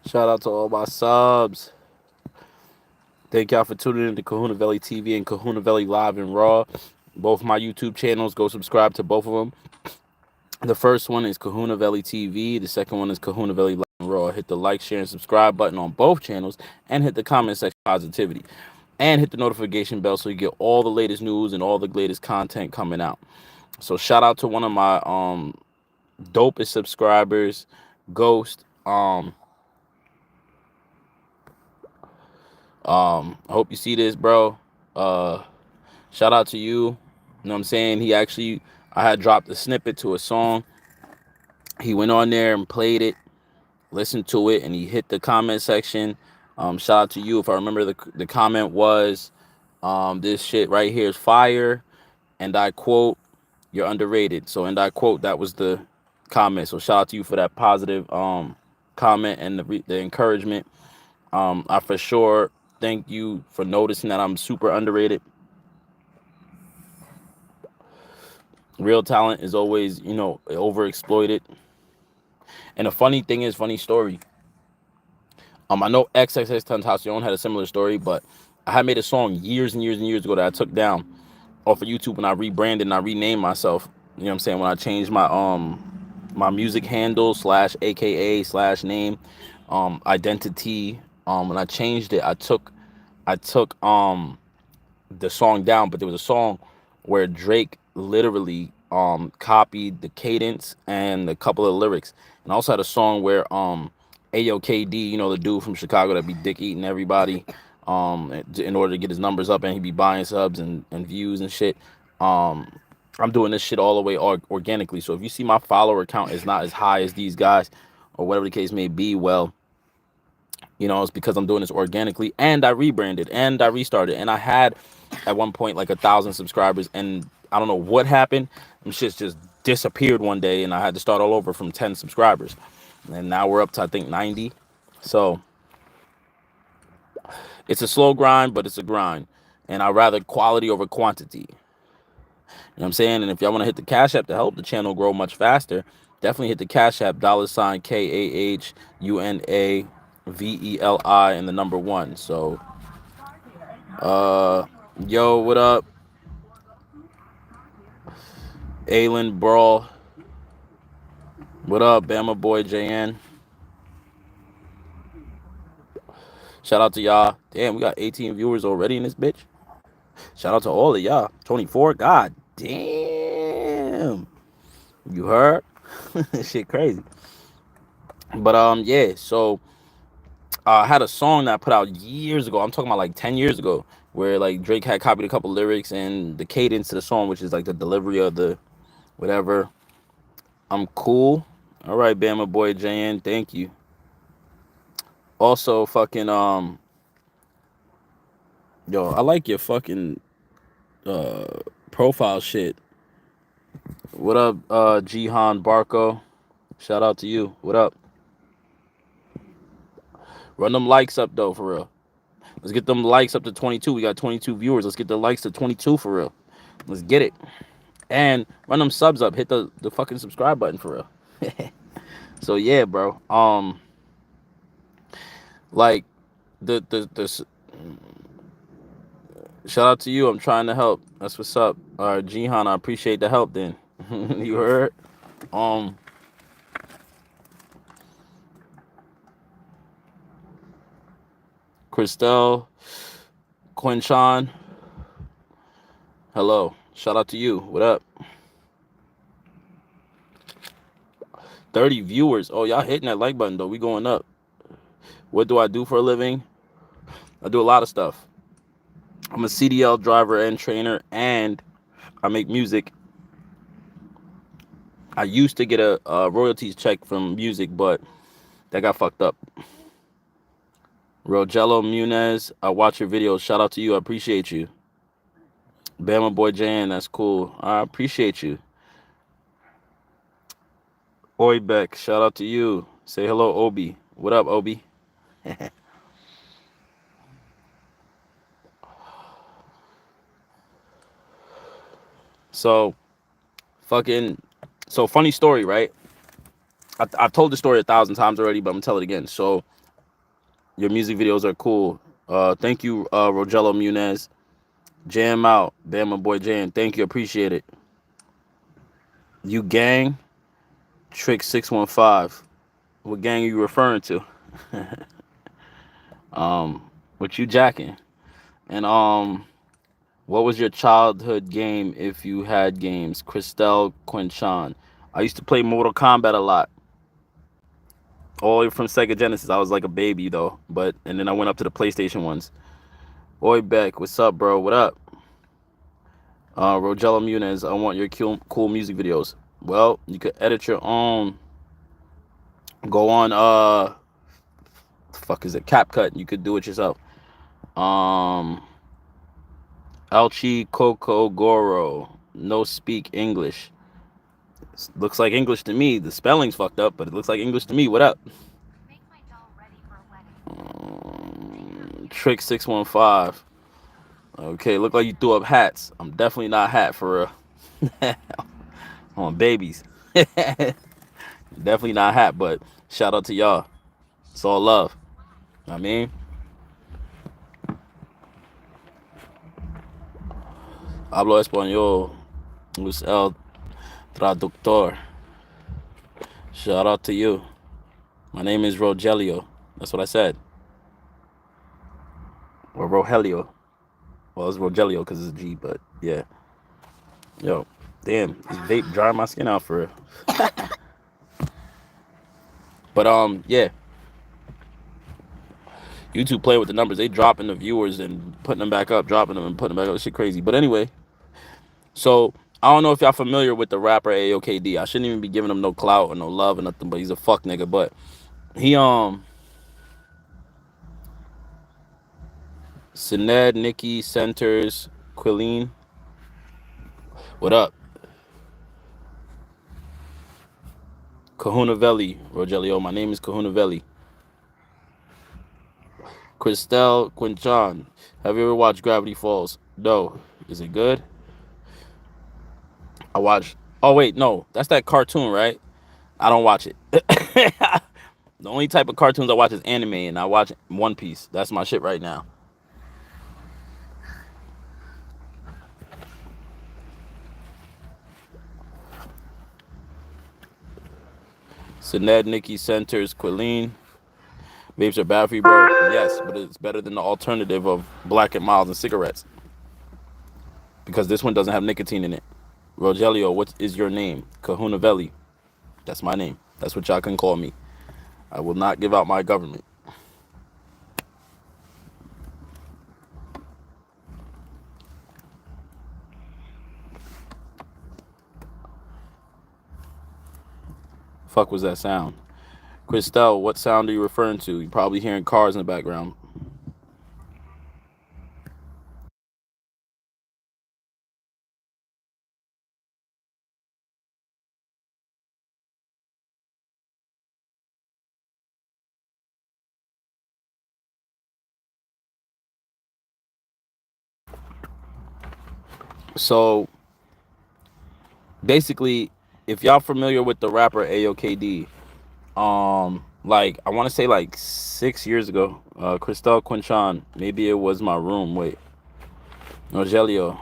Shout out to all my subs. Thank y'all for tuning in to Kahuna Valley TV and Kahuna Valley Live and Raw. Both my YouTube channels. Go subscribe to both of them. The first one is Kahuna Valley TV. The second one is Kahuna Valley Live and Raw. Hit the like, share, and subscribe button on both channels, and hit the comment section positivity, and hit the notification bell so you get all the latest news and all the latest content coming out. So shout out to one of my dopest subscribers, Ghost. I hope you see this, bro. Uh, Shout out to you. You know what I'm saying? I had dropped a snippet to a song. He went on there and played it, listened to it, and he hit the comment section. Shout out to you. If I remember, the comment was, this shit right here is fire. And I quote, you're underrated. So, and I quote, that was the comment. So shout out to you for that positive comment and the encouragement. I for sure thank you for noticing that I'm super underrated. Real talent is always, overexploited. And the funny thing is, funny story. I know XXXTentacion had a similar story, but I had made a song years and years and years ago that I took down off of YouTube, and I rebranded and I renamed myself. You know what I'm saying? When I changed my music handle slash AKA slash name, identity. When I changed it, I took the song down, but there was a song where Drake literally copied the cadence and a couple of lyrics, and I also had a song where AOKD, the dude from Chicago that be dick eating everybody, in order to get his numbers up, and he be buying subs and views and shit. I'm doing this shit all the way organically. So if you see my follower count is not as high as these guys, or whatever the case may be, well, it's because I'm doing this organically, and I rebranded and I restarted, and I had at one point like 1,000 subscribers, and I don't know what happened. Them shits just disappeared one day, and I had to start all over from 10 subscribers, and now we're up to I think 90. So it's a slow grind, but it's a grind, and I rather quality over quantity. You know what I'm saying? And if y'all want to hit the Cash App to help the channel grow much faster, definitely hit the Cash App, $ KAHUNAVELI and the number one. So, yo, what up? Aylin Brawl. What up, Bama Boy JN? Shout out to y'all. Damn, we got 18 viewers already in this bitch. Shout out to all of y'all. 24. God damn. You heard? Shit crazy. But yeah, so I had a song that I put out years ago. I'm talking about like 10 years ago, where like Drake had copied a couple lyrics and the cadence to the song, which is like the delivery of the whatever. I'm cool. All right, Bama Boy JN, thank you. Also, fucking yo, I like your fucking profile shit. What up, Jihan Barco? Shout out to you. What up? Run them likes up though, for real. Let's get them likes up to 22. We got 22 viewers. Let's get the likes to 22 for real. Let's get it. And run them subs up. Hit the fucking subscribe button for real. So yeah, bro. Like the shout out to you. I'm trying to help. That's what's up. All right, Jihan, I appreciate the help then. You heard? Christelle, Quinchan, hello. Shout out to you. What up? 30 viewers. Oh, y'all hitting that like button though. We going up. What do I do for a living? I do a lot of stuff. I'm a CDL driver and trainer, and I make music. I used to get a royalties check from music, but that got fucked up. Rogello Munez, I watch your videos. Shout out to you. I appreciate you. Bama Boy Jan, that's cool. I appreciate you. Oybeck, shout out to you. Say hello, Obi. What up, Obi? So, funny story, right? I've told the story 1,000 times already, but I'm gonna tell it again. So, Your music videos are cool. Thank you, Rogelio Munez. Jam out, Bama boy Jam. Thank you, appreciate it. You gang, Trick 615. What gang are you referring to? What you jacking? And what was your childhood game if you had games? Christelle Quinchan. I used to play Mortal Kombat a lot. All from Sega Genesis. I was like a baby though, but and then I went up to the PlayStation ones. Oi Beck, what's up, bro? What up? Rogelio Munez, I want your cool music videos. Well, you could edit your own. Go on the fuck is it? CapCut. You could do it yourself. Um Alchi Coco Goro. No speak English. Looks like English to me. The spelling's fucked up, but it looks like English to me. What up? Trick 615. Okay, look like you threw up hats. I'm definitely not hat for real. On babies. Definitely not hat, but shout out to y'all. It's all love. I mean, hablo español. Luz el traductor. Shout out to you. My name is Rogelio. That's what I said. Or Rogelio. Well, it's Rogelio because it's a G, but yeah. Yo, damn, this vape drying my skin out for real. But yeah. YouTube playing with the numbers. They dropping the viewers and putting them back up, dropping them and putting them back up. Shit crazy. But anyway, so I don't know if y'all familiar with the rapper AOKD. I shouldn't even be giving him no clout or no love or nothing, but he's a fuck nigga. But he Sined, Nikki, Centers, Quilleen. What up? Kahuna Valley, Rogelio. My name is Kahuna Valley. Christelle Quinchan. Have you ever watched Gravity Falls? No. Is it good? I watched. Oh wait, no, that's that cartoon, right? I don't watch it. The only type of cartoons I watch is anime, and I watch One Piece. That's my shit right now. Sined, Nikki, Centers, Quilleen. Vapes are bad for you, bro. Yes, but it's better than the alternative of Black and Miles and cigarettes. Because this one doesn't have nicotine in it. Rogelio, what is your name? Kahuna Valley. That's my name. That's what y'all can call me. I will not give out my government. Fuck was that sound? Christelle, what sound are you referring to? You're probably hearing cars in the background. So basically, if y'all familiar with the rapper AOKD, like I want to say like 6 years ago, Christelle Quinchan, maybe it was my room. Wait, Rogelio,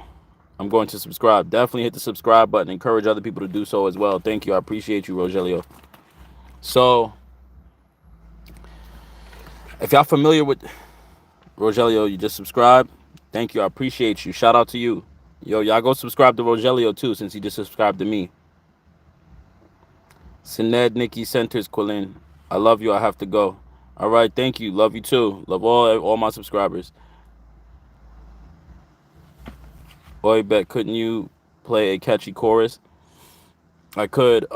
I'm going to subscribe. Definitely hit the subscribe button. Encourage other people to do so as well. Thank you. I appreciate you, Rogelio. So, if y'all familiar with Rogelio, you just subscribe. Thank you. I appreciate you. Shout out to you. Yo, y'all go subscribe to Rogelio too, since he just subscribed to me. Sined, Nikki, Centers, Quillen. I love you. I have to go. All right. Thank you. Love you too. Love all my subscribers. Boy, bet couldn't you play a catchy chorus? I could.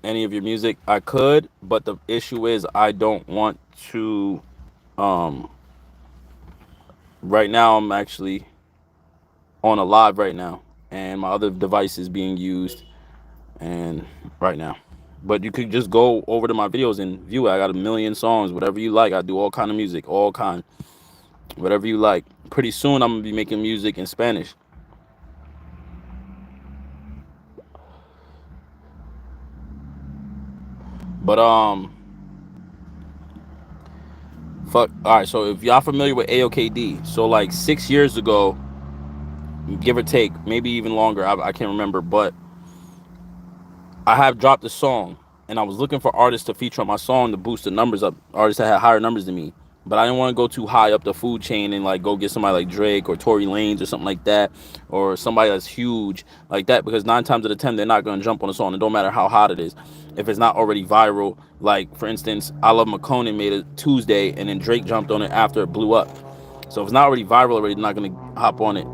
Any of your music, I could, but the issue is I don't want to. Um, right now I'm actually on a live right now, and my other device is being used, and right now. But you could just go over to my videos and view it. I got a million songs, whatever you like. I do all kind of music, all kind, whatever you like. Pretty soon I'm gonna be making music in Spanish. But Fuck. All right. So if y'all familiar with AOKD, so like 6 years ago, give or take, maybe even longer, I can't remember, but I have dropped a song, and I was looking for artists to feature on my song to boost the numbers up. Artists that had higher numbers than me, but I didn't want to go too high up the food chain and like go get somebody like Drake or Tory Lanez or something like that, or somebody that's huge like that, because 9 times out of 10 they're not going to jump on a song. It don't matter how hot it is, if it's not already viral. Like for instance, I Love McConan made it Tuesday, and then Drake jumped on it after it blew up. So if it's not already viral already, they're not going to hop on it.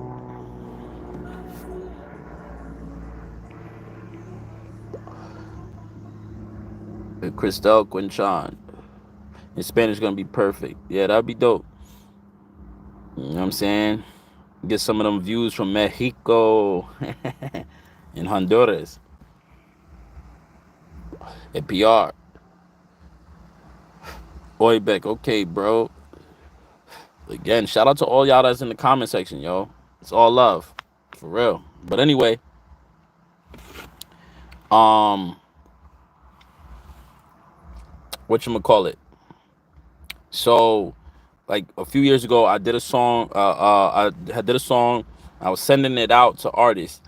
Cristel Quinchan. In Spanish gonna be perfect. Yeah, that'd be dope. You know what I'm saying? Get some of them views from Mexico and Honduras at PR. Oibek, okay, bro. Again, shout out to all y'all that's in the comment section, yo. It's all love. For real. But anyway, whatchamacallit? So like a few years ago, I did a song. I did a song. I was sending it out to artists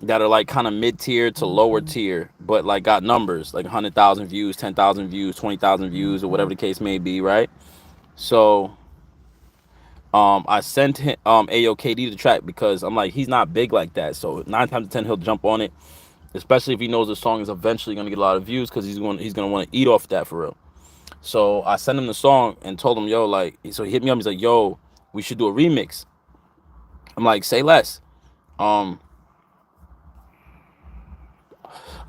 that are like kind of mid tier to lower tier, but like got numbers like 100,000 views, 10,000 views, 20,000 views, or whatever the case may be, right? So I sent him AOKD the track because I'm like, he's not big like that. So 9 times out of 10 he'll jump on it, especially if he knows the song is eventually gonna get a lot of views, because he's gonna want to eat off that for real. So I sent him the song and told him, yo, like, so he hit me up. He's like, yo, we should do a remix. I'm like, say less. I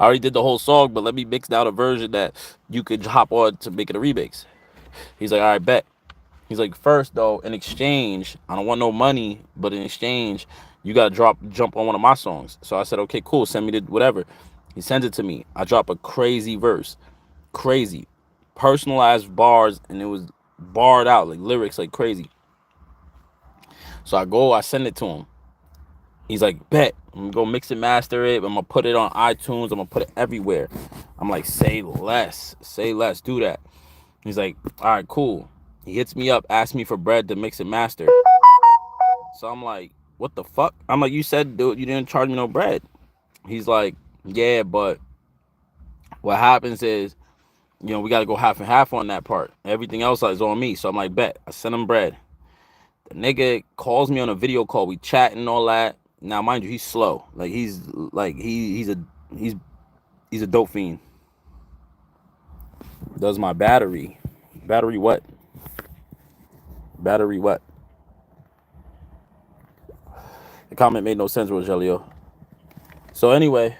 already did the whole song, but let me mix down a version that you could hop on to make it a remix. He's like, all right, bet. He's like, first though, in exchange, I don't want no money, but in exchange, you gotta jump on one of my songs. So I said, okay, cool, send me the whatever. He sends it to me. I drop a crazy verse, crazy, personalized bars, and it was barred out like lyrics like crazy. So I send it to him. He's like, bet. I'm gonna go mix and master it. I'm gonna put it on iTunes. I'm gonna put it everywhere. I'm like, say less, do that. He's like, all right, cool. He hits me up, asks me for bread to mix and master. So I'm like, what the fuck? I'm like, you said, dude, you didn't charge me no bread. He's like, yeah, but what happens is, we got to go half and half on that part. Everything else is on me. So I'm like, bet. I send him bread. The nigga calls me on a video call. We chatting and all that. Now, mind you, he's slow. Like he's a dope fiend. Does my battery what? Battery what? The comment made no sense, Rogelio. So anyway,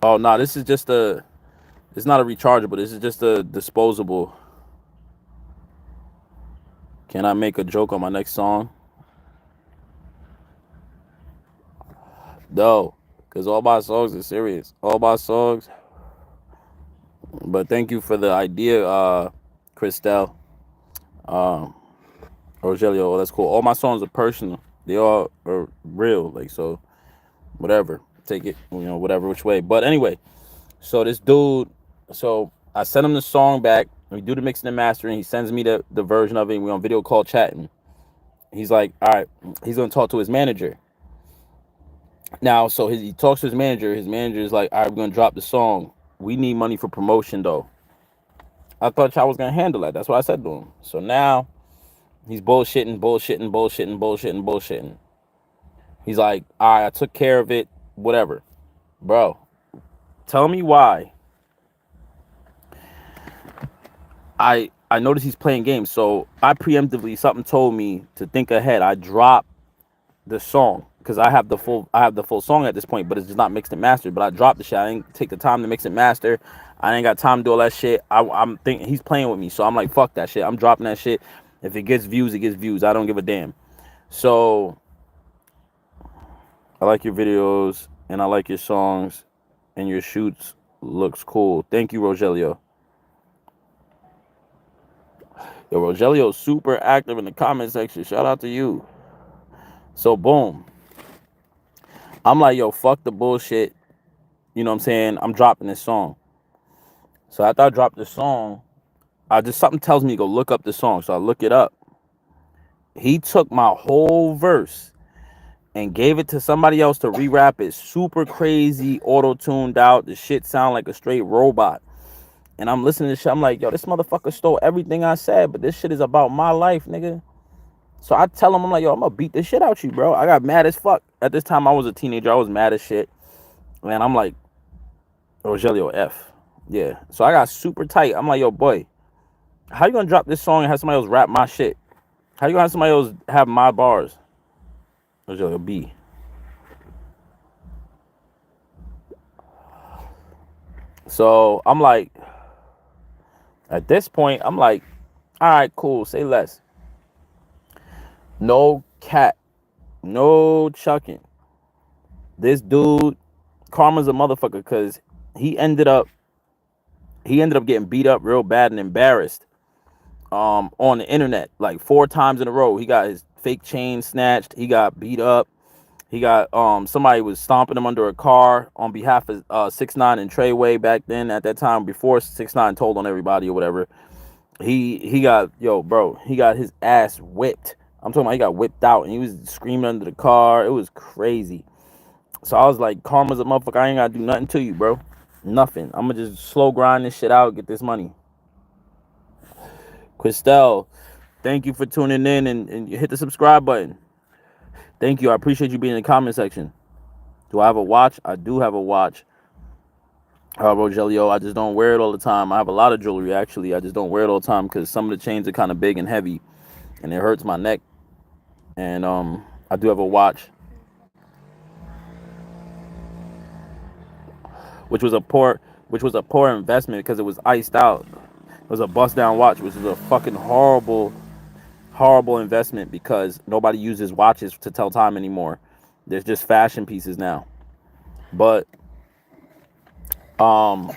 oh no, this is just it's not a rechargeable. This is just a disposable. Can I make a joke on my next song? No, because all my songs are serious. All my songs. But thank you for the idea, Cristel. Rogelio, oh, that's cool. All my songs are personal. They all are real. Like, so whatever. Take it, whatever which way. But anyway, so this dude, so I sent him the song back. We do the mixing and mastering. He sends me the version of it. We on video call chatting. He's like, all right, he's gonna talk to his manager. Now, so he talks to his manager. His manager is like, all right, we're gonna drop the song. We need money for promotion though. I thought y'all was gonna handle that. That's what I said to him. So now he's bullshitting. He's like, all right, I took care of it. Whatever. Bro, tell me why. I noticed he's playing games. So I preemptively, something told me to think ahead. I dropped the song because I have the full song at this point, but it's just not mixed and mastered. But I dropped the shit. I didn't take the time to mix and master. I ain't got time to do all that shit. I'm thinking he's playing with me, so I'm like, fuck that shit. I'm dropping that shit. If it gets views, it gets views. I don't give a damn. So I like your videos and I like your songs and your shoots looks cool. Thank you, Rogelio. Yo, Rogelio's super active in the comment section. Shout out to you. So boom. I'm like, yo, fuck the bullshit. you know what I'm saying, I'm dropping this song. So after I dropped this song, something tells me to go look up the song. So I look it up. He took my whole verse and gave it to somebody else to re-rap it. Super crazy, auto-tuned out. The shit sound like a straight robot. And I'm listening to this shit. I'm like, yo, this motherfucker stole everything I said, but this shit is about my life, nigga. So I tell him, I'm like, yo, I'm gonna beat this shit out you, bro. I got mad as fuck. At this time, I was a teenager. I was mad as shit. And I'm like, Rogelio F. Yeah. So I got super tight. I'm like, yo, boy, how you gonna drop this song and have somebody else rap my shit? How you gonna have somebody else have my bars? Rogelio B. So I'm like, at this point, I'm like, all right, cool, say less. No cat, no chucking. This dude, Karma's a motherfucker, because he ended up getting beat up real bad and embarrassed on the internet like 4 times in a row. He got his fake chain snatched. He got beat up. He got somebody was stomping him under a car on behalf of 6ix9ine and Treyway back then. At that time, before 6ix9ine told on everybody or whatever, he got, yo, bro, he got his ass whipped. I'm talking about he got whipped out and he was screaming under the car. It was crazy. So I was like, Karma's a motherfucker. I ain't gotta do nothing to you, bro. Nothing. I'm gonna just slow grind this shit out, get this money. Christelle, thank you for tuning in and hit the subscribe button. Thank you. I appreciate you being in the comment section. Do I have a watch? I do have a watch. Rogelio, I just don't wear it all the time. I have a lot of jewelry, actually. I just don't wear it all the time because some of the chains are kind of big and heavy, and it hurts my neck. And I do have a watch, which was a poor investment because it was iced out. It was a bust down watch, which is a fucking horrible investment because nobody uses watches to tell time anymore. There's just fashion pieces now. But I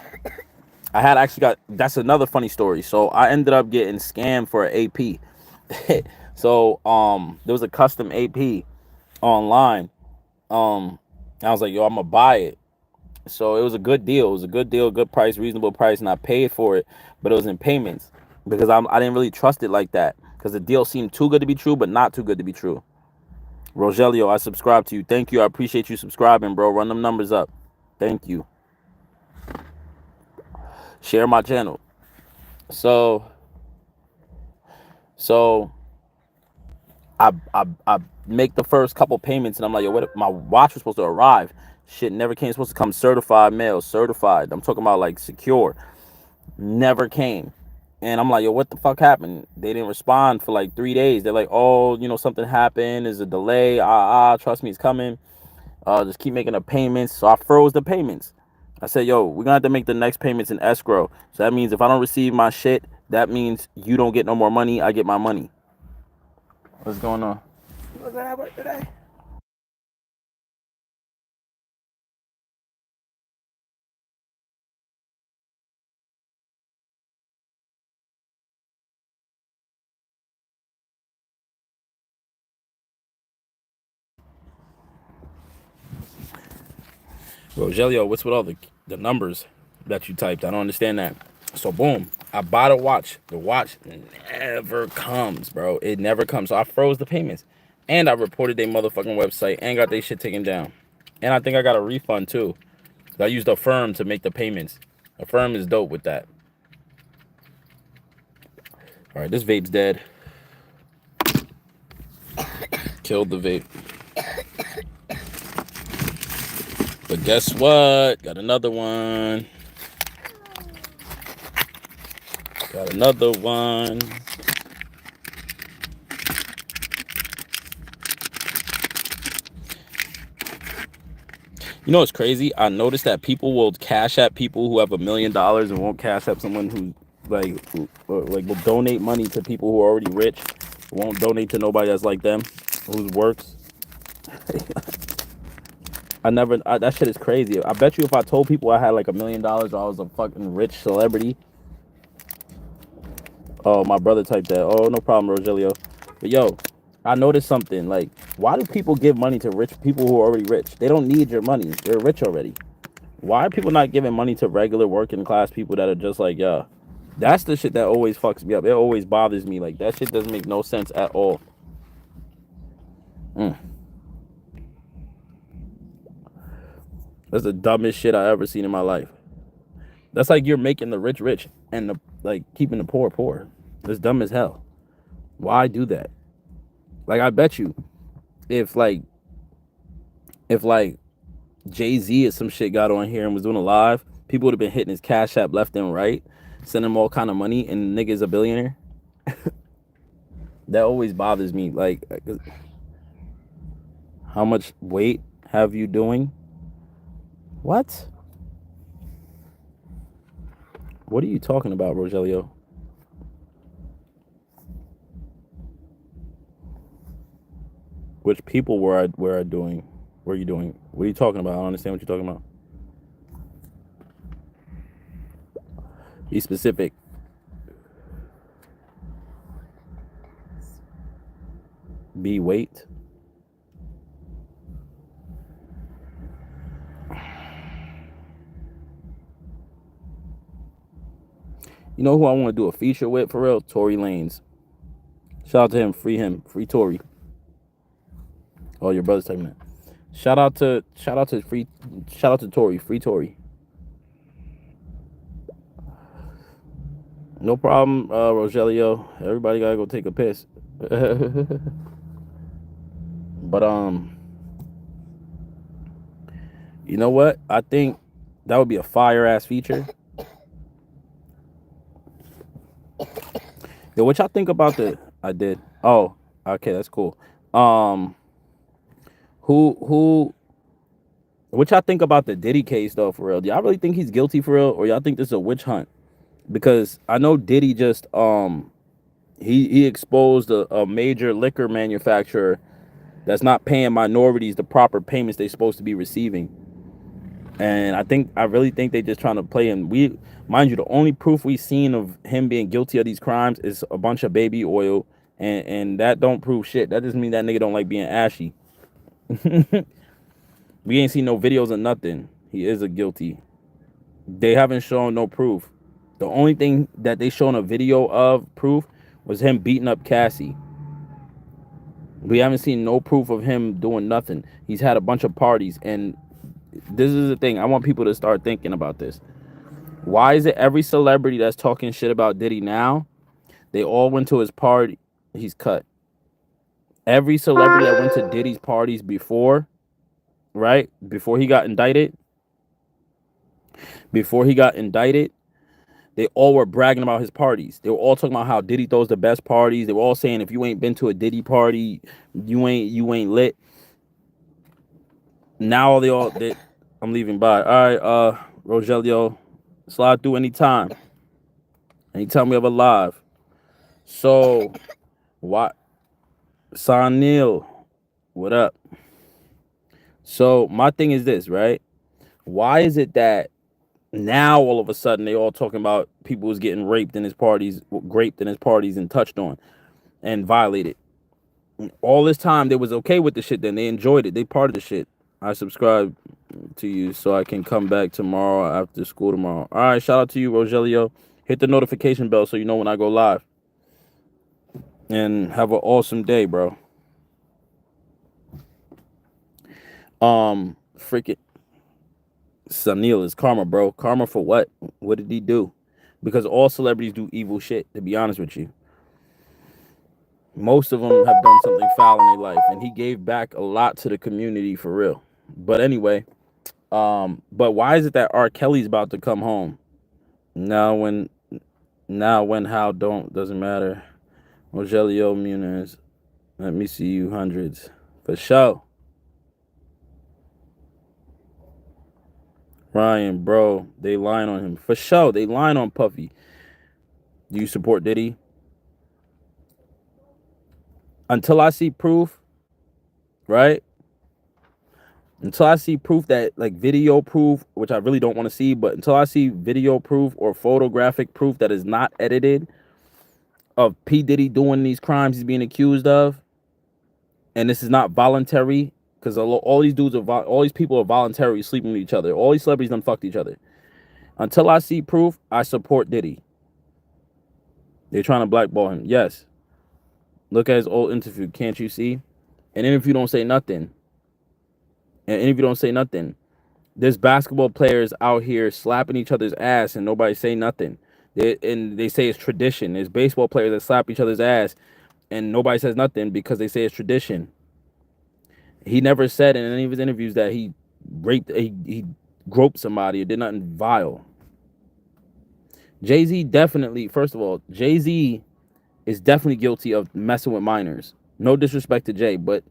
had actually got, that's another funny story. So I ended up getting scammed for an AP. So there was a custom AP online. I was like, yo, I'm gonna buy it. So it was a good deal. It was a good deal, good price, reasonable price, and I paid for it, but it was in payments because I didn't really trust it like that because the deal seemed too good to be true, but not too good to be true. Rogelio, I subscribe to you. Thank you. I appreciate you subscribing, bro. Run them numbers up. Thank you. Share my channel. So I make the first couple payments and I'm like, yo, what? My watch was supposed to arrive. Shit never came. It's supposed to come certified mail, certified. I'm talking about like secure. Never came. And I'm like, yo, what the fuck happened? They didn't respond for like 3 days. They're like, oh, you know, something happened. There's a delay. Trust me, it's coming. Just keep making the payments. So I froze the payments. I said, yo, we're gonna have to make the next payments in escrow. So that means if I don't receive my shit, that means you don't get no more money. I get my money. What's going on? You wasn't at work today? Rogelio, what's with all the numbers that you typed? I don't understand that. So boom, I bought a watch. The watch never comes, bro. It never comes. So I froze the payments. And I reported their motherfucking website and got their shit taken down. And I think I got a refund too. I used Affirm to make the payments. Affirm is dope with that. All right, this vape's dead. Killed the vape. But guess what? Got another one. Got another one. You know what's crazy? I noticed that people will cash at people who have $1 million and won't cash at someone who will donate money to people who are already rich. Won't donate to nobody that's like them, whose works. That shit is crazy. I bet you if I told people I had like $1 million or I was a fucking rich celebrity. Oh, my brother typed that. Oh, no problem, Rogelio. But yo, I noticed something. Like, why do people give money to rich people who are already rich? They don't need your money. They're rich already. Why are people not giving money to regular working class people that are just like, yeah? That's the shit that always fucks me up. It always bothers me. Like, that shit doesn't make no sense at all. That's the dumbest shit I ever seen in my life. That's like you're making the rich rich and like keeping the poor poor. That's dumb as hell. Why do that? Like, I bet you, if like if like Jay-Z or some shit got on here and was doing a live, people would have been hitting his Cash App left and right, sending him all kind of money, and the nigga's a billionaire. That always bothers me. Like, how much weight have you doing? What? What are you talking about, Rogelio? Which people were I doing? Were you doing? What are you talking about? I don't understand what you're talking about. Be specific. Be weight. You know who I want to do a feature with for real? Tory Lanez. Shout out to him. Free him. Free Tory. Oh, your brother's typing that. Shout out to Tory. Free Tory. No problem, Rogelio. Everybody gotta go take a piss. But you know what? I think that would be a fire ass feature. Yo, what y'all think about the? I did. Oh, okay, that's cool. Who? What y'all think about the Diddy case though? For real, do y'all really think he's guilty for real, or y'all think this is a witch hunt? Because I know Diddy just he exposed a major liquor manufacturer that's not paying minorities the proper payments they're supposed to be receiving. And I really think they just trying to play him. Mind you, the only proof we've seen of him being guilty of these crimes is a bunch of baby oil, and that don't prove shit. That doesn't mean that nigga don't like being ashy. We ain't seen no videos or nothing. He is a guilty. They haven't shown no proof. The only thing that they shown a video of proof was him beating up Cassie. We haven't seen no proof of him doing nothing. He's had a bunch of parties, and this is the thing. I want people to start thinking about this. Why is it every celebrity that's talking shit about Diddy now, they all went to his party? He's cut. Every celebrity that went to Diddy's parties before, right? Before he got indicted, they all were bragging about his parties. They were all talking about how Diddy throws the best parties. They were all saying, if you ain't been to a Diddy party, you ain't lit. Now I'm leaving by. All right, Rogelio, slide through anytime. Anytime we have a live. So, what? Sanil, what up? So, my thing is this, right? Why is it that now all of a sudden they all talking about people was getting raped in his parties, and touched on and violated? All this time they was okay with the shit. Then they enjoyed it. They part of the shit. I subscribe to you so I can come back tomorrow after school tomorrow. All right, shout out to you, Rogelio. Hit the notification bell so you know when I go live. And have an awesome day, bro. Freaking Sanil is karma, bro. Karma for what? What did he do? Because all celebrities do evil shit, to be honest with you. Most of them have done something foul in their life, and he gave back a lot to the community for real. But anyway, but why is it that R. Kelly's about to come home? Now when how doesn't matter. Rogelio Muniz, let me see you hundreds for sure. Ryan, bro, they lying on him for sure. They lying on Puffy. Do you support Diddy? Until I see proof, right? Until I see proof that, like, video proof, which I really don't want to see, but until I see video proof or photographic proof that is not edited of P. Diddy doing these crimes he's being accused of, and this is not voluntary, because all these dudes all these people are voluntarily sleeping with each other. All these celebrities done fucked each other. Until I see proof, I support Diddy. They're trying to blackball him. Yes. Look at his old interview. Can't you see? And even if you don't say nothing, there's basketball players out here slapping each other's ass and nobody say nothing. They say it's tradition. There's baseball players that slap each other's ass and nobody says nothing because they say it's tradition. He never said in any of his interviews that he groped somebody or did nothing vile. Jay-Z definitely, first of all, Jay-Z is definitely guilty of messing with minors. No disrespect to Jay, but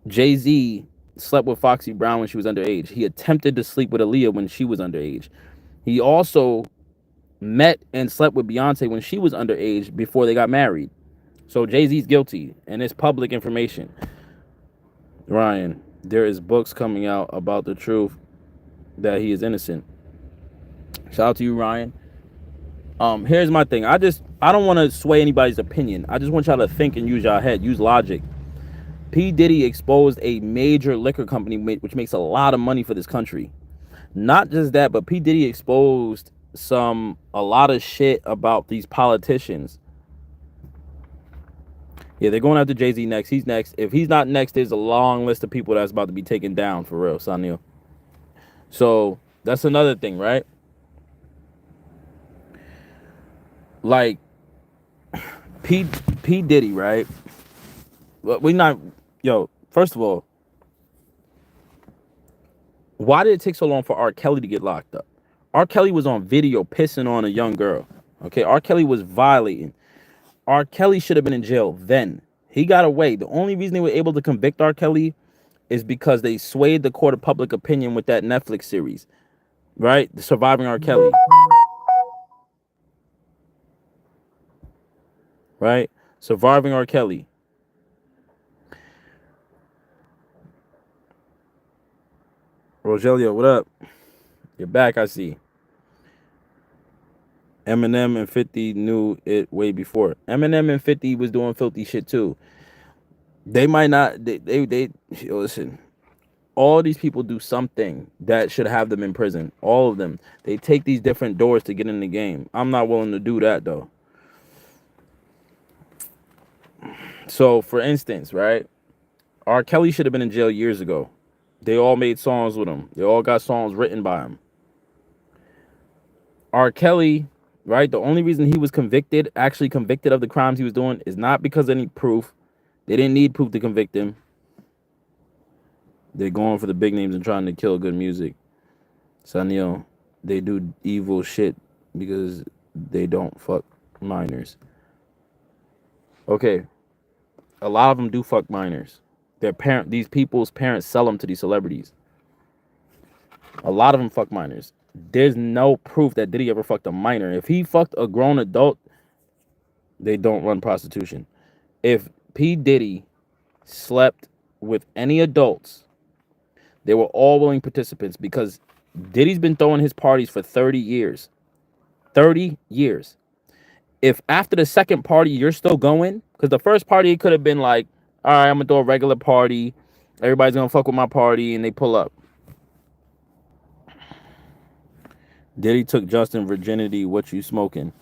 Jay-Z slept with Foxy Brown when she was underage. He attempted to sleep with Aaliyah when she was underage. He also met and slept with Beyonce when she was underage before they got married. So Jay-Z's guilty, and it's public information. Ryan, there is books coming out about the truth that he is innocent. Shout out to you, Ryan. Here's my thing. I don't want to sway anybody's opinion. I just want y'all to think and use y'all head, use logic. P. Diddy exposed a major liquor company which makes a lot of money for this country. Not just that, but P. Diddy exposed a lot of shit about these politicians. Yeah, they're going after Jay-Z next. He's next. If he's not next, there's a long list of people that's about to be taken down for real, Sanil. So that's another thing, right? Like P. Diddy, right? First of all, why did it take so long for R. Kelly to get locked up? R. Kelly was on video pissing on a young girl. Okay, R. Kelly was violating. R. Kelly should have been in jail then. He got away. The only reason they were able to convict R. Kelly is because they swayed the court of public opinion with that Netflix series, right? The Surviving R. Kelly. Right? Surviving R. Kelly. Rogelio, what up? You're back, I see. Eminem and 50 knew it way before. Eminem and 50 was doing filthy shit too. They might not, listen, all these people do something that should have them in prison. All of them. They take these different doors to get in the game. I'm not willing to do that though. So, for instance, right? R. Kelly should have been in jail years ago. They all made songs with him. They all got songs written by him. R. Kelly, right? The only reason he was actually convicted of the crimes he was doing is not because of any proof. They didn't need proof to convict him. They're going for the big names and trying to kill good music. Sanil, they do evil shit because they don't fuck minors. Okay. A lot of them do fuck minors. These people's parents sell them to these celebrities. A lot of them fuck minors. There's no proof that Diddy ever fucked a minor. If he fucked a grown adult, they don't run prostitution. If P. Diddy slept with any adults, they were all willing participants because Diddy's been throwing his parties for 30 years. 30 years. If after the second party you're still going, because the first party could have been like, all right, I'm gonna throw a regular party, everybody's gonna fuck with my party, and they pull up. Diddy took Justin virginity. What you smoking?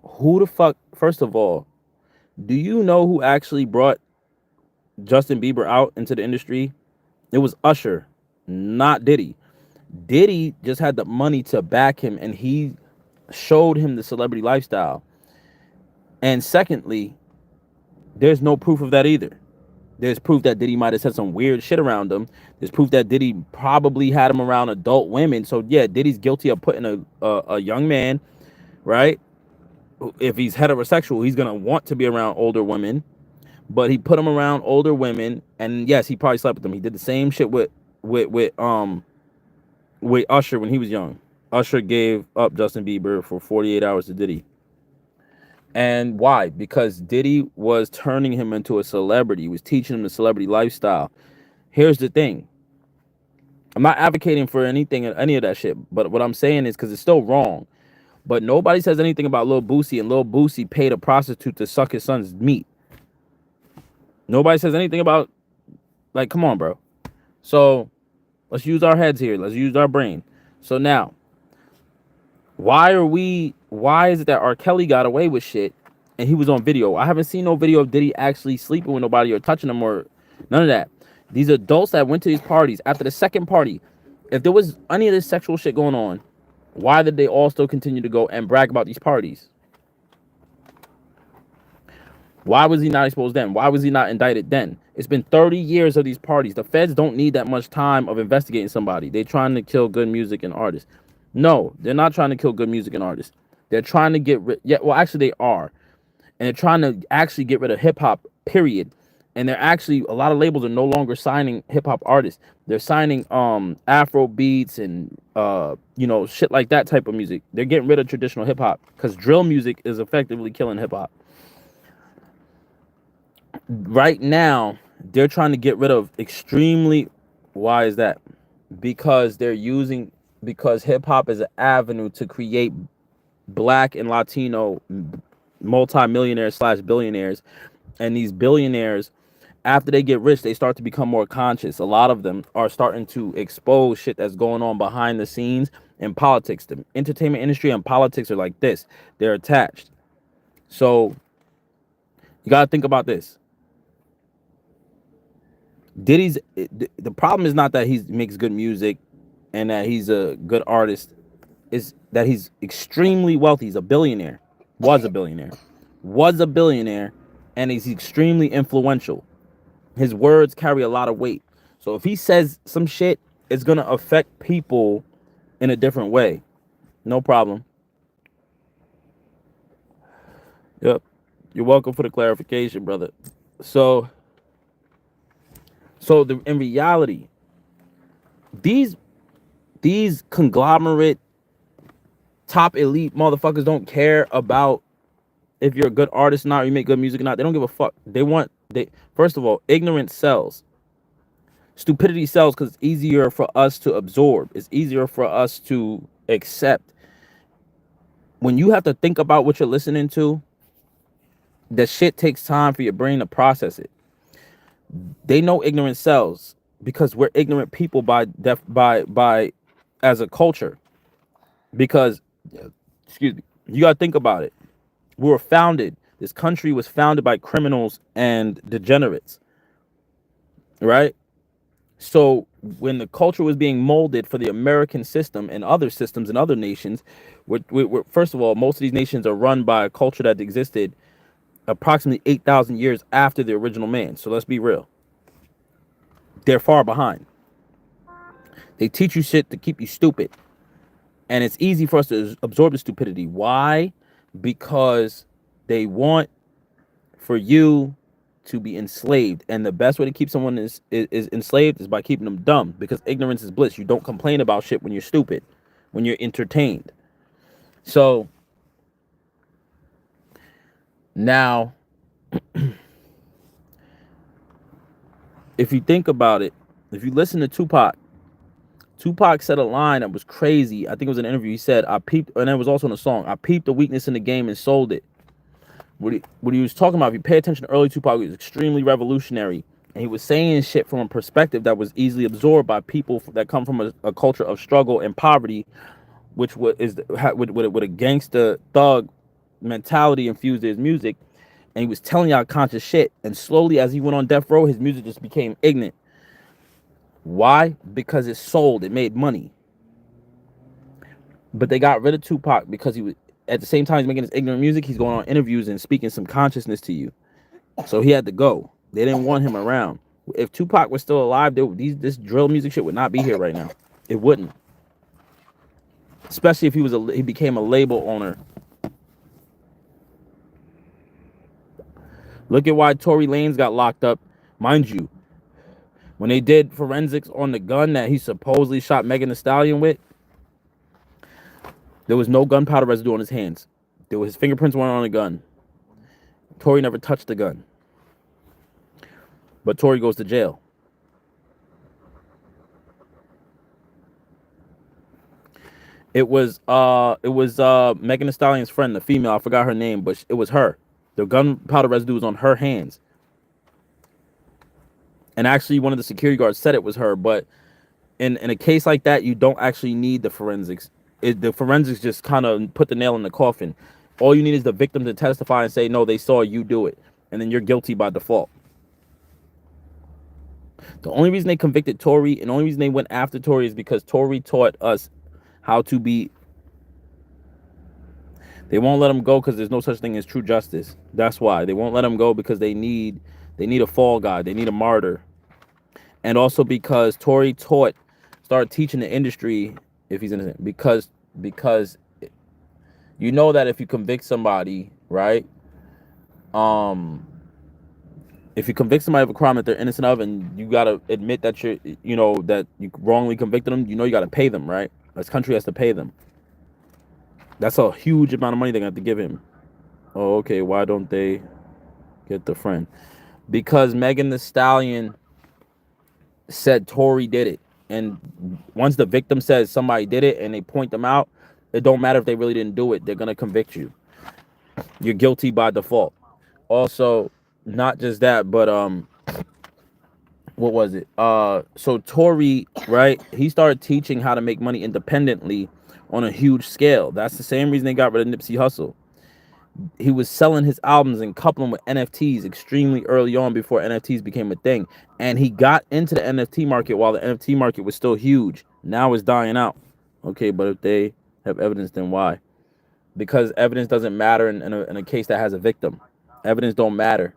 Who the fuck? First of all, do you know who actually brought Justin Bieber out into the industry? It was Usher, not Diddy. Diddy just had the money to back him, and he showed him the celebrity lifestyle. And secondly, there's no proof of that either. There's proof that Diddy might have said some weird shit around him. There's proof that Diddy probably had him around adult women. So yeah, Diddy's guilty of putting a young man, right? If he's heterosexual, he's gonna want to be around older women. But he put him around older women, and yes, he probably slept with them. He did the same shit with Usher when he was young. Usher gave up Justin Bieber for 48 hours to Diddy. And why? Because Diddy was turning him into a celebrity. He was teaching him the celebrity lifestyle. Here's the thing. I'm not advocating for any of that shit. But what I'm saying is because it's still wrong. But nobody says anything about Lil Boosie, and Lil Boosie paid a prostitute to suck his son's meat. Nobody says anything about, like, come on, bro. So let's use our heads here. Let's use our brain. So now, why is it that R. Kelly got away with shit and he was on video? I haven't seen no video of Diddy actually sleeping with nobody or touching them or none of that. These adults that went to these parties, after the second party, if there was any of this sexual shit going on, why did they all still continue to go and brag about these parties? Why was he not exposed then? Why was he not indicted then? It's been 30 years of these parties. The feds don't need that much time of investigating somebody. They're trying to kill good music and artists. No, they're not trying to kill good music and artists. They're trying to get rid. Yeah, well, actually, they are, and they're trying to actually get rid of hip hop. Period. And they're actually, a lot of labels are no longer signing hip hop artists. They're signing Afro beats and shit like that type of music. They're getting rid of traditional hip hop because drill music is effectively killing hip hop. Right now, they're trying to get rid of extremely. Why is that? Because because hip hop is an avenue to create Black and Latino multi-millionaires / billionaires, and these billionaires, after they get rich, they start to become more conscious. A lot of them are starting to expose shit that's going on behind the scenes in politics. The entertainment industry and politics are like this. They're attached. So you got to think about this. The problem is not that he makes good music and that he's a good artist. Is that he's extremely wealthy. He's a billionaire. Was a billionaire. And he's extremely influential. His words carry a lot of weight. So if he says some shit, it's going to affect people in a different way. No problem. Yep. You're welcome for the clarification, brother. So in reality, these conglomerate top elite motherfuckers don't care about if you're a good artist or not, or you make good music or not. They don't give a fuck. First of all, ignorance sells. Stupidity sells because it's easier for us to absorb. It's easier for us to accept. When you have to think about what you're listening to, the shit takes time for your brain to process it. They know ignorance sells because we're ignorant people by as a culture. Because, excuse me, you gotta think about it. This country was founded by criminals and degenerates, right? So when the culture was being molded for the American system and other systems in other nations, first of all, most of these nations are run by a culture that existed approximately 8,000 years after the original man. So let's be real. They're far behind. They teach you shit to keep you stupid. And it's easy for us to absorb the stupidity. Why? Because they want for you to be enslaved. And the best way to keep someone is enslaved is by keeping them dumb. Because ignorance is bliss. You don't complain about shit when you're stupid. When you're entertained. So now, if you think about it, if you listen to Tupac said a line that was crazy. I think it was an interview. He said, I peeped, and it was also in a song, I peeped the weakness in the game and sold it. What he was talking about, if you pay attention to early Tupac, he was extremely revolutionary. And he was saying shit from a perspective that was easily absorbed by people that come from a culture of struggle and poverty, which with a gangster thug mentality infused in his music. And he was telling y'all conscious shit. And slowly, as he went on death row, his music just became ignorant. Why? Because it sold. It made money. But they got rid of Tupac because he was, at the same time he's making his ignorant music, he's going on interviews and speaking some consciousness to you. So he had to go. They didn't want him around. If Tupac was still alive, this drill music shit would not be here right now. It wouldn't. Especially if he became a label owner. Look at why Tory Lanez got locked up. Mind you, when they did forensics on the gun that he supposedly shot Megan Thee Stallion with, there was no gunpowder residue on his hands. His fingerprints weren't on the gun. Tory never touched the gun. But Tory goes to jail. It was Megan Thee Stallion's friend, the female. I forgot her name, but it was her. The gunpowder residue was on her hands. And actually, one of the security guards said it was her. But in a case like that, you don't actually need the forensics. The forensics just kind of put the nail in the coffin. All you need is the victim to testify and say, no, they saw you do it. And then you're guilty by default. The only reason they convicted Tory and the only reason they went after Tory is because Tory taught us how to be. They won't let him go because there's no such thing as true justice. That's why they won't let him go, because they need a fall guy. They need a martyr. And also because Tory started teaching the industry if he's innocent. Because you know that if you convict somebody, right? If you convict somebody of a crime that they're innocent of, and you gotta admit that that you wrongly convicted them, you gotta pay them, right? This country has to pay them. That's a huge amount of money they're gonna have to give him. Oh, okay. Why don't they get the friend? Because Megan Thee Stallion said Tory did it. And once the victim says somebody did it and they point them out, it don't matter if they really didn't do it. They're going to convict you. You're guilty by default. Also, not just that, but what was it? So Tory, right? He started teaching how to make money independently on a huge scale. That's the same reason they got rid of Nipsey Hussle. He was selling his albums and coupling with NFTs extremely early on, before NFTs became a thing. And he got into the NFT market while the NFT market was still huge. Now it's dying out. Okay, but if they have evidence, then why? Because evidence doesn't matter in a case that has a victim. Evidence don't matter.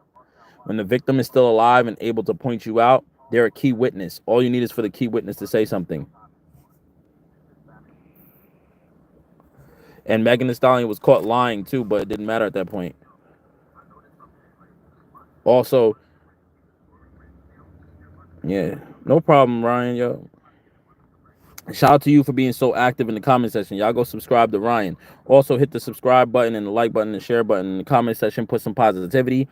When the victim is still alive and able to point you out, they're a key witness. All you need is for the key witness to say something. And Megan Thee Stallion was caught lying too, but it didn't matter at that point. Also, yeah, no problem, Ryan. Yo, shout out to you for being so active in the comment section. Y'all go subscribe to Ryan. Also, hit the subscribe button and the like button and share button in the comment section. Put some positivity.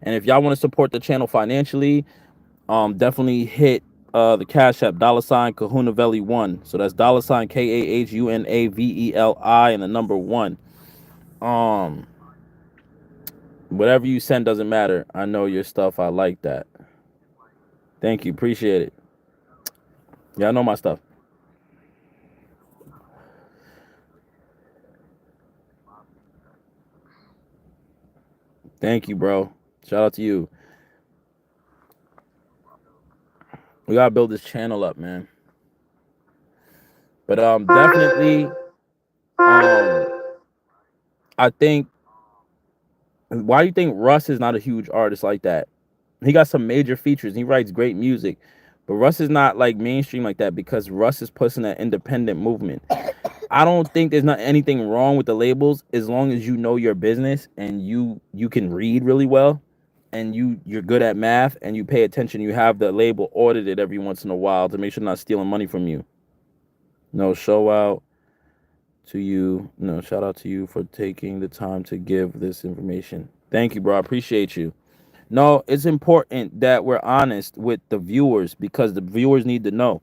And if y'all want to support the channel financially, definitely hit the Cash App $ Kahunavelli1. So that's $ KAHUNAVELI and the number 1. Whatever you send doesn't matter. I know your stuff. I like that. Thank you. Appreciate it. Yeah, I know my stuff. Thank you, bro. Shout out to you. We gotta build this channel up, man. But definitely, I think. Why do you think Russ is not a huge artist like that? He got some major features. He writes great music, but Russ is not like mainstream like that because Russ is pushing that independent movement. I don't think there's not anything wrong with the labels as long as you know your business and you can read really well, and you're good at math and you pay attention. You have the label audited every once in a while to make sure they're not stealing money from you. No, show out to you. No, shout out to you for taking the time to give this information. Thank you, bro. I appreciate you. No, it's important that we're honest with the viewers because the viewers need to know,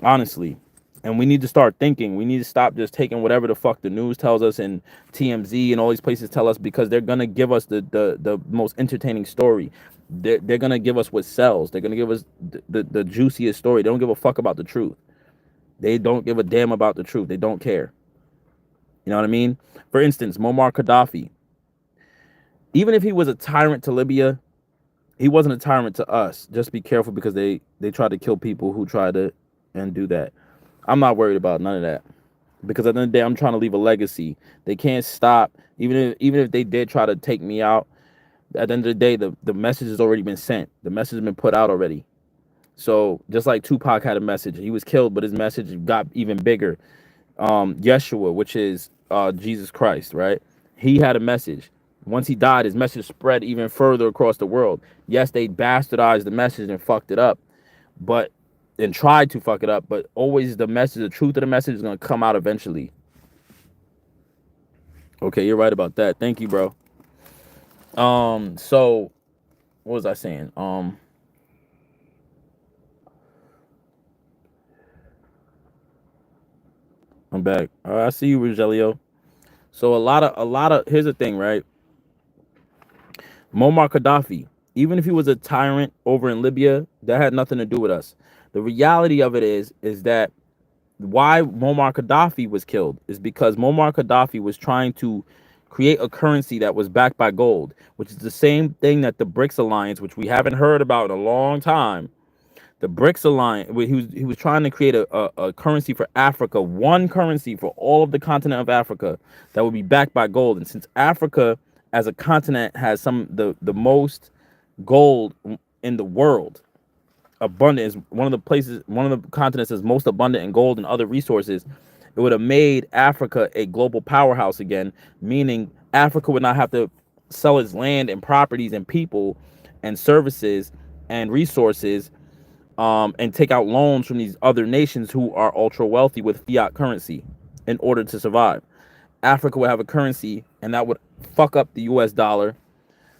honestly. And we need to start thinking. We need to stop just taking whatever the fuck the news tells us and TMZ and all these places tell us, because they're going to give us the most entertaining story. They're going to give us what sells. They're going to give us the juiciest story. They don't give a fuck about the truth. They don't give a damn about the truth. They don't care. You know what I mean? For instance, Muammar Gaddafi. Even if he was a tyrant to Libya, he wasn't a tyrant to us. Just be careful, because they try to kill people who try to and do that. I'm not worried about none of that, because at the end of the day, I'm trying to leave a legacy. They can't stop. Even if they did try to take me out, at the end of the day, the message has already been sent. The message has been put out already. So just like Tupac had a message, he was killed, but his message got even bigger. Yeshua, which is Jesus Christ, right? He had a message. Once he died, his message spread even further across the world. Yes, they bastardized the message and fucked it up, and tried to fuck it up, but always the message, the truth of the message is going to come out eventually. Okay, you're right about that. Thank you, bro. So what was I saying? I'm back. All right, I see you, Rogelio. So a lot of here's the thing, right? Muammar Gaddafi, Even if he was a tyrant over in Libya, that had nothing to do with us. The reality of it is that why Muammar Gaddafi was killed is because Muammar Gaddafi was trying to create a currency that was backed by gold, which is the same thing that the BRICS alliance, which we haven't heard about in a long time. The BRICS alliance, he was trying to create a currency for Africa, one currency for all of the continent of Africa that would be backed by gold. And since Africa as a continent has the most gold in the world, abundant, is one of the places, one of the continents is most abundant in gold and other resources, it would have made Africa a global powerhouse again, meaning Africa would not have to sell its land and properties and people and services and resources, and take out loans from these other nations who are ultra wealthy with fiat currency in order to survive. Africa would have a currency, and that would fuck up the US dollar.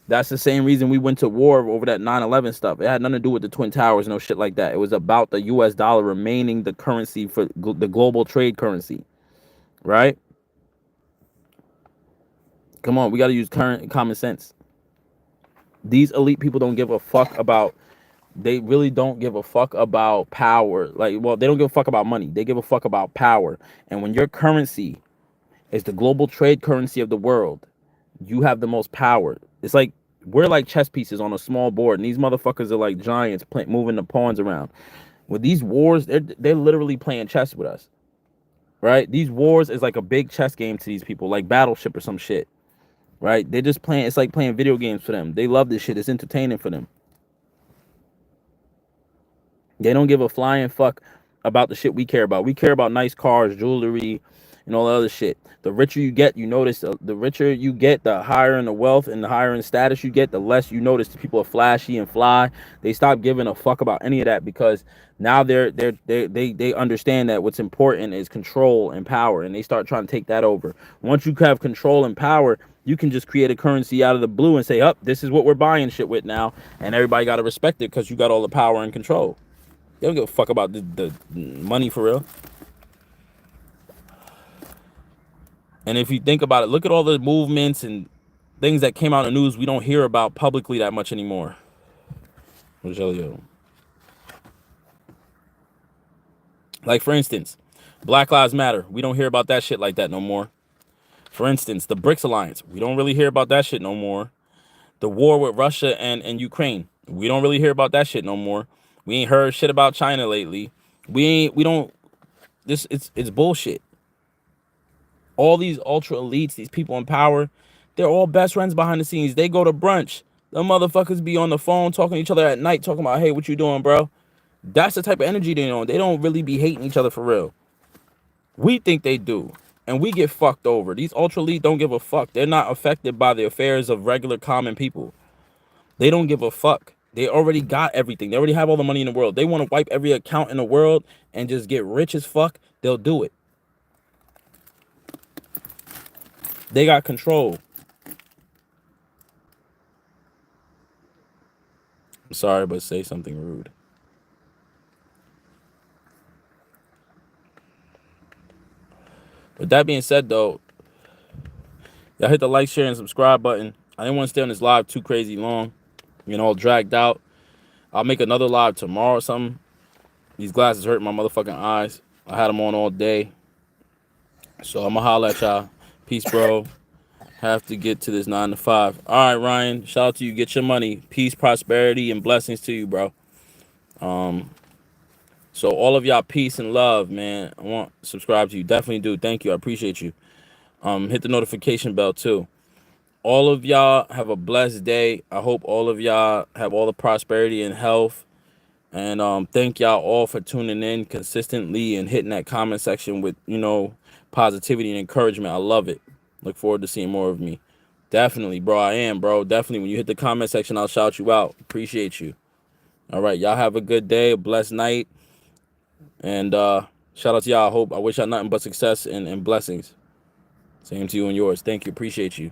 That's the same reason we went to war over that 9/11 stuff. It had nothing to do with the Twin Towers, no shit like that. It was about the US dollar remaining the currency for the global trade currency, right? Come on, we got to use current common sense. These elite people don't give a fuck about, they really don't give a fuck about power. Like, well, they don't give a fuck about money. They give a fuck about power. And when your currency is the global trade currency of the world, you have the most power. It's like we're like chess pieces on a small board, and these motherfuckers are like giants moving the pawns around. With these wars, they're literally playing chess with us, right? These wars is like a big chess game to these people, like Battleship or some shit, right? They're just playing. It's like playing video games for them. They love this shit. It's entertaining for them. They don't give a flying fuck about the shit we care about. We care about nice cars, jewelry, and all the other shit. The richer you get, you notice the richer you get, the higher in the wealth and the higher in status you get, the less you notice the people are flashy and fly. They stop giving a fuck about any of that because now they understand that what's important is control and power, and they start trying to take that over. Once you have control and power, you can just create a currency out of the blue and say, "Up, this is what we're buying shit with now," and everybody got to respect it because you got all the power and control. They don't give a fuck about the money for real. And if you think about it, look at all the movements and things that came out in the news we don't hear about publicly that much anymore. Rogelio. Like, for instance, Black Lives Matter. We don't hear about that shit like that no more. For instance, the BRICS Alliance. We don't really hear about that shit no more. The war with Russia and Ukraine. We don't really hear about that shit no more. We ain't heard shit about China lately. We don't, it's bullshit. All these ultra elites, these people in power, they're all best friends behind the scenes. They go to brunch. The motherfuckers be on the phone talking to each other at night, talking about, hey, what you doing, bro? That's the type of energy they on. They don't really be hating each other for real. We think they do, and we get fucked over. These ultra elite don't give a fuck. They're not affected by the affairs of regular common people. They don't give a fuck. They already got everything. They already have all the money in the world. They want to wipe every account in the world and just get rich as fuck. They'll do it. They got control. I'm sorry, but say something rude. With that being said, though, y'all hit the like, share, and subscribe button. I didn't want to stay on this live too crazy long, all dragged out. I'll make another live tomorrow or something. These glasses hurt my motherfucking eyes. I had them on all day. So I'm going to holler at y'all. Peace, bro. Have to get to this 9 to 5. All right, Ryan. Shout out to you. Get your money. Peace, prosperity, and blessings to you, bro. So all of y'all, peace and love, man. I want to subscribe to you. Definitely do. Thank you. I appreciate you. Hit the notification bell too. All of y'all have a blessed day. I hope all of y'all have all the prosperity and health. And thank y'all all for tuning in consistently and hitting that comment section with, positivity and encouragement. I love it. Look forward to seeing more of me. Definitely, bro. I am, bro. Definitely. When you hit the comment section, I'll shout you out. Appreciate you. All right. Y'all have a good day, a blessed night. And shout out to y'all. I wish y'all nothing but success and blessings. Same to you and yours. Thank you. Appreciate you.